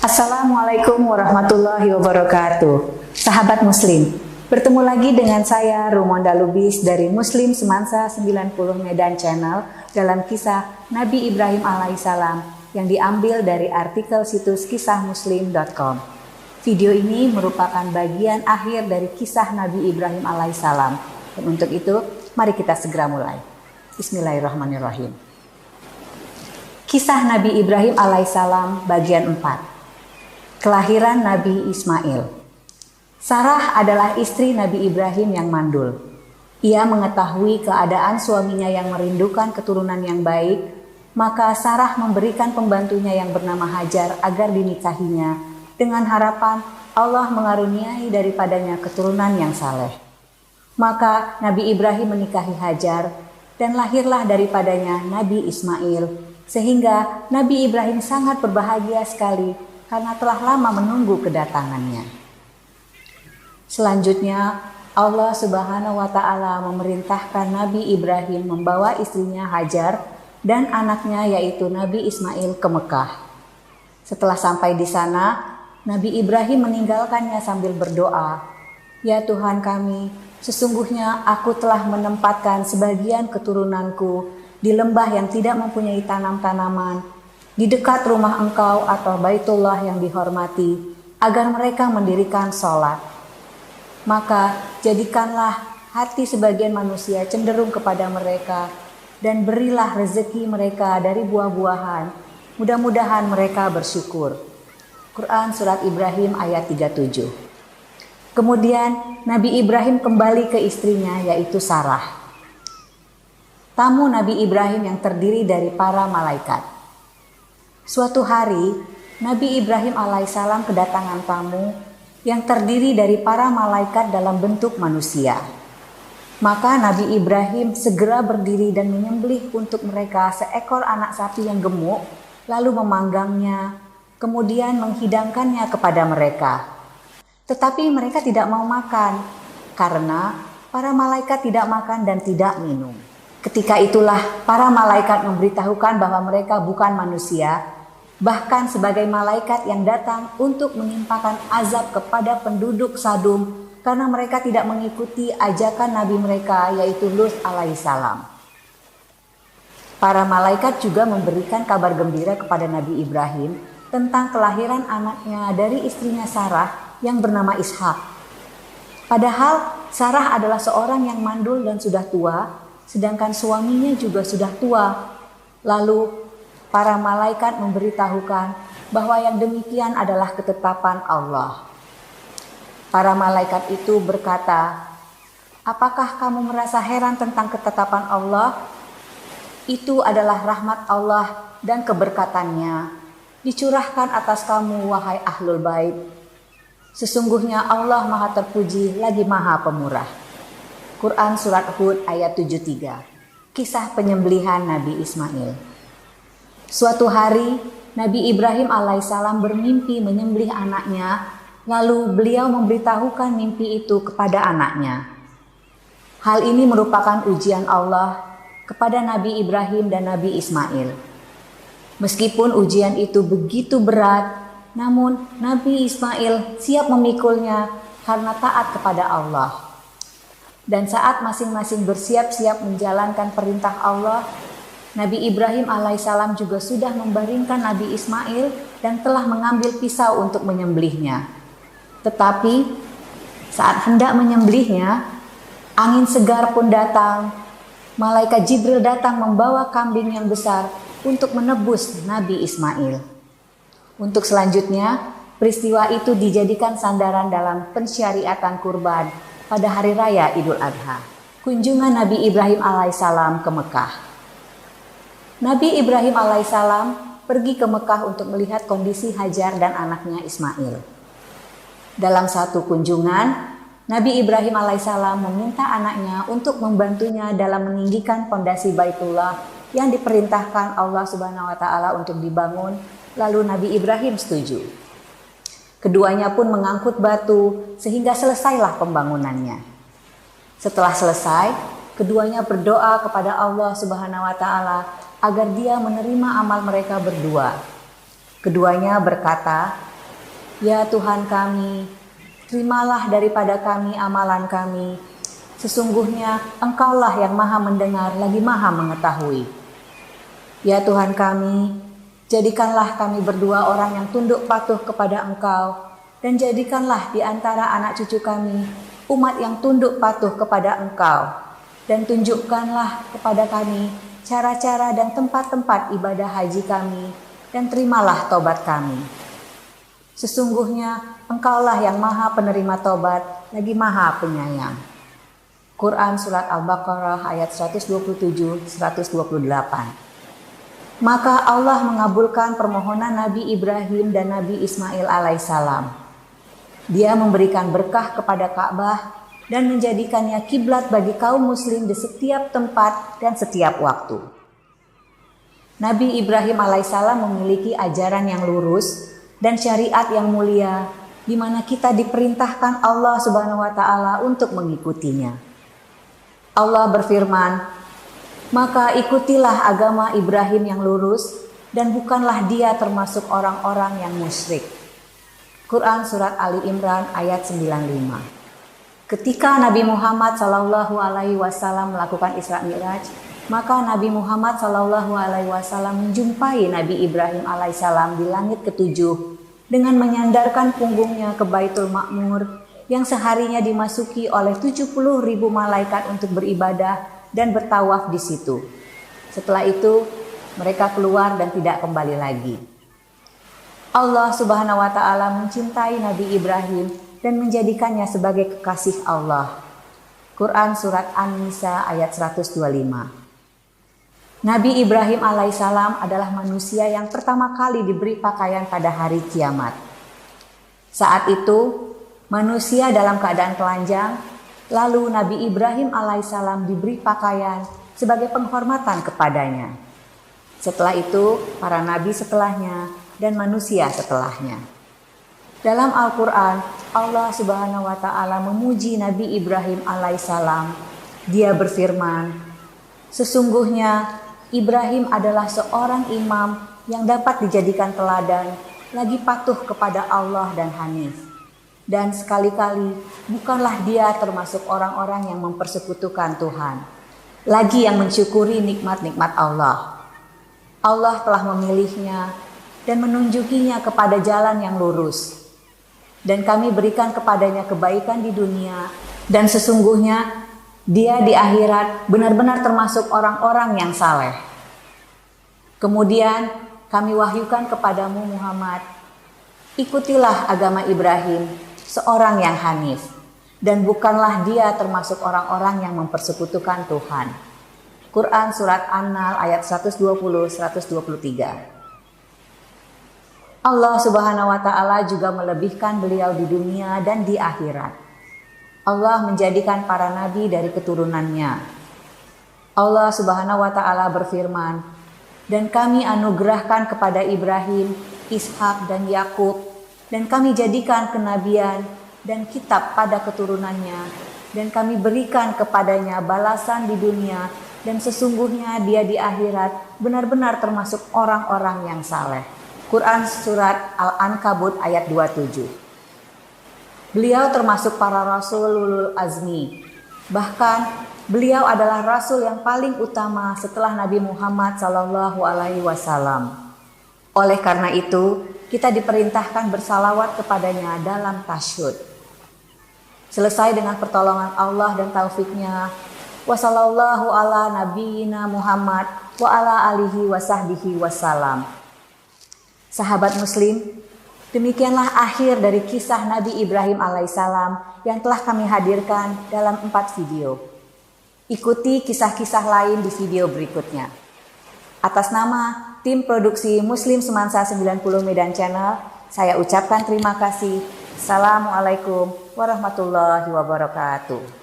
Assalamualaikum warahmatullahi wabarakatuh. Sahabat Muslim, bertemu lagi dengan saya Rumonda Lubis dari Muslim Semansa 90 Medan Channel dalam kisah Nabi Ibrahim alaihissalam yang diambil dari artikel situs kisahmuslim.com. Video ini merupakan bagian akhir dari kisah Nabi Ibrahim alaihissalam. Dan untuk itu, mari kita segera mulai. Bismillahirrahmanirrahim. Kisah Nabi Ibrahim alaihissalam bagian 4. Kelahiran Nabi Ismail. Sarah adalah istri Nabi Ibrahim yang mandul. Ia mengetahui keadaan suaminya yang merindukan keturunan yang baik, maka Sarah memberikan pembantunya yang bernama Hajar agar dinikahinya dengan harapan Allah mengaruniai daripadanya keturunan yang saleh. Maka Nabi Ibrahim menikahi Hajar dan lahirlah daripadanya Nabi Ismail, sehingga Nabi Ibrahim sangat berbahagia sekali karena telah lama menunggu kedatangannya. Selanjutnya, Allah Subhanahu wa Ta'ala memerintahkan Nabi Ibrahim membawa istrinya Hajar dan anaknya yaitu Nabi Ismail ke Mekah. Setelah sampai di sana, Nabi Ibrahim meninggalkannya sambil berdoa, "Ya Tuhan kami, sesungguhnya aku telah menempatkan sebagian keturunanku di lembah yang tidak mempunyai tanam-tanaman, di dekat rumah Engkau atau Baitullah yang dihormati, agar mereka mendirikan sholat. Maka jadikanlah hati sebagian manusia cenderung kepada mereka, dan berilah rezeki mereka dari buah-buahan. Mudah-mudahan mereka bersyukur." Quran Surat Ibrahim ayat 37. Kemudian Nabi Ibrahim kembali ke istrinya yaitu Sarah. Tamu Nabi Ibrahim yang terdiri dari para malaikat. Suatu hari, Nabi Ibrahim alaihissalam kedatangan tamu yang terdiri dari para malaikat dalam bentuk manusia. Maka Nabi Ibrahim segera berdiri dan menyembelih untuk mereka seekor anak sapi yang gemuk, lalu memanggangnya, kemudian menghidangkannya kepada mereka. Tetapi mereka tidak mau makan, karena para malaikat tidak makan dan tidak minum. Ketika itulah para malaikat memberitahukan bahwa mereka bukan manusia, bahkan sebagai malaikat yang datang untuk menimpakan azab kepada penduduk Sadum karena mereka tidak mengikuti ajakan Nabi mereka yaitu Lut alaihissalam. Para malaikat juga memberikan kabar gembira kepada Nabi Ibrahim tentang kelahiran anaknya dari istrinya Sarah yang bernama Ishak. Padahal Sarah adalah seorang yang mandul dan sudah tua, sedangkan suaminya juga sudah tua. Lalu para malaikat memberitahukan bahwa yang demikian adalah ketetapan Allah. Para malaikat itu berkata, "Apakah kamu merasa heran tentang ketetapan Allah? Itu adalah rahmat Allah dan keberkatannya dicurahkan atas kamu wahai ahlul bait. Sesungguhnya Allah Maha terpuji lagi Maha pemurah." Quran Surat Hud ayat 73. Kisah penyembelihan Nabi Ismail. Suatu hari, Nabi Ibrahim alaihissalam bermimpi menyembelih anaknya, lalu beliau memberitahukan mimpi itu kepada anaknya. Hal ini merupakan ujian Allah kepada Nabi Ibrahim dan Nabi Ismail. Meskipun ujian itu begitu berat, namun Nabi Ismail siap memikulnya karena taat kepada Allah. Dan saat masing-masing bersiap-siap menjalankan perintah Allah, Nabi Ibrahim alaihissalam juga sudah membaringkan Nabi Ismail dan telah mengambil pisau untuk menyembelihnya. Tetapi saat hendak menyembelihnya, angin segar pun datang. Malaikat Jibril datang membawa kambing yang besar untuk menebus Nabi Ismail. Untuk selanjutnya, peristiwa itu dijadikan sandaran dalam pensyariatan kurban pada hari raya Idul Adha. Kunjungan Nabi Ibrahim alaihissalam ke Mekah. Nabi Ibrahim alaihissalam pergi ke Mekah untuk melihat kondisi Hajar dan anaknya Ismail. Dalam satu kunjungan, Nabi Ibrahim alaihissalam meminta anaknya untuk membantunya dalam meninggikan pondasi Baitullah yang diperintahkan Allah Subhanahu wa Ta'ala untuk dibangun, lalu Nabi Ibrahim setuju. Keduanya pun mengangkut batu sehingga selesailah pembangunannya. Setelah selesai, keduanya berdoa kepada Allah Subhanahu wa Ta'ala agar Dia menerima amal mereka berdua. Keduanya berkata, Ya Tuhan kami, terimalah daripada kami amalan kami. Sesungguhnya Engkaulah yang maha mendengar lagi maha mengetahui. Ya Tuhan kami, jadikanlah kami berdua orang yang tunduk patuh kepada Engkau, dan jadikanlah di antara anak cucu kami umat yang tunduk patuh kepada Engkau, dan tunjukkanlah kepada kami cara-cara dan tempat-tempat ibadah haji kami, dan terimalah tobat kami. Sesungguhnya Engkaulah yang maha penerima tobat, lagi maha penyayang. Quran Surat Al-Baqarah ayat 127-128. Maka Allah mengabulkan permohonan Nabi Ibrahim dan Nabi Ismail alaihissalam. Dia memberikan berkah kepada Ka'bah dan menjadikannya kiblat bagi kaum muslim di setiap tempat dan setiap waktu. Nabi Ibrahim alaihissalam memiliki ajaran yang lurus dan syariat yang mulia, di mana kita diperintahkan Allah Subhanahu wa taala untuk mengikutinya. Allah berfirman, "Maka ikutilah agama Ibrahim yang lurus dan bukanlah dia termasuk orang-orang yang musyrik." Quran Surat Ali Imran ayat 95. Ketika Nabi Muhammad SAW melakukan Isra Mi'raj, maka Nabi Muhammad SAW menjumpai Nabi Ibrahim alaihissalam di langit ketujuh dengan menyandarkan punggungnya ke Baitul Ma'mur yang seharinya dimasuki oleh 70.000 malaikat untuk beribadah dan bertawaf di situ. Setelah itu, mereka keluar dan tidak kembali lagi. Allah Subhanahu wa taala mencintai Nabi Ibrahim dan menjadikannya sebagai kekasih Allah. Quran Surat An-Nisa ayat 125. Nabi Ibrahim alaihissalam adalah manusia yang pertama kali diberi pakaian pada hari kiamat. Saat itu, manusia dalam keadaan telanjang, lalu Nabi Ibrahim alaihissalam diberi pakaian sebagai penghormatan kepadanya. Setelah itu, para nabi setelahnya dan manusia setelahnya. Dalam Al-Quran, Allah Subhanahu wa taala memuji Nabi Ibrahim alaihissalam. Dia berfirman, "Sesungguhnya Ibrahim adalah seorang imam yang dapat dijadikan teladan, lagi patuh kepada Allah dan hanif. Dan sekali-kali bukanlah dia termasuk orang-orang yang mempersekutukan Tuhan, lagi yang mensyukuri nikmat-nikmat Allah. Allah telah memilihnya dan menunjukinya kepada jalan yang lurus. Dan kami berikan kepadanya kebaikan di dunia, dan sesungguhnya dia di akhirat benar-benar termasuk orang-orang yang saleh. Kemudian kami wahyukan kepadamu Muhammad, ikutilah agama Ibrahim, seorang yang hanif, dan bukanlah dia termasuk orang-orang yang mempersekutukan Tuhan." Quran Surat An-Nahl ayat 120-123. Allah Subhanahu wa taala juga melebihkan beliau di dunia dan di akhirat. Allah menjadikan para nabi dari keturunannya. Allah Subhanahu wa taala berfirman, "Dan kami anugerahkan kepada Ibrahim, Ishak dan Yakub, dan kami jadikan kenabian dan kitab pada keturunannya, dan kami berikan kepadanya balasan di dunia, dan sesungguhnya dia di akhirat benar-benar termasuk orang-orang yang saleh." Quran Surat Al-Ankabut ayat 27. Beliau termasuk para rasul ulul azmi. Bahkan beliau adalah rasul yang paling utama setelah Nabi Muhammad SAW. Oleh karena itu, kita diperintahkan bersalawat kepadanya dalam tasyahud. Selesai dengan pertolongan Allah dan taufiknya. Wassallallahu ala nabiyyina Muhammad wa ala alihi wa sahbihi wassalam. Sahabat muslim, demikianlah akhir dari kisah Nabi Ibrahim alaihissalam yang telah kami hadirkan dalam 4 video. Ikuti kisah-kisah lain di video berikutnya. Atas nama tim produksi Muslim Semansa 90 Medan Channel, saya ucapkan terima kasih. Assalamualaikum warahmatullahi wabarakatuh.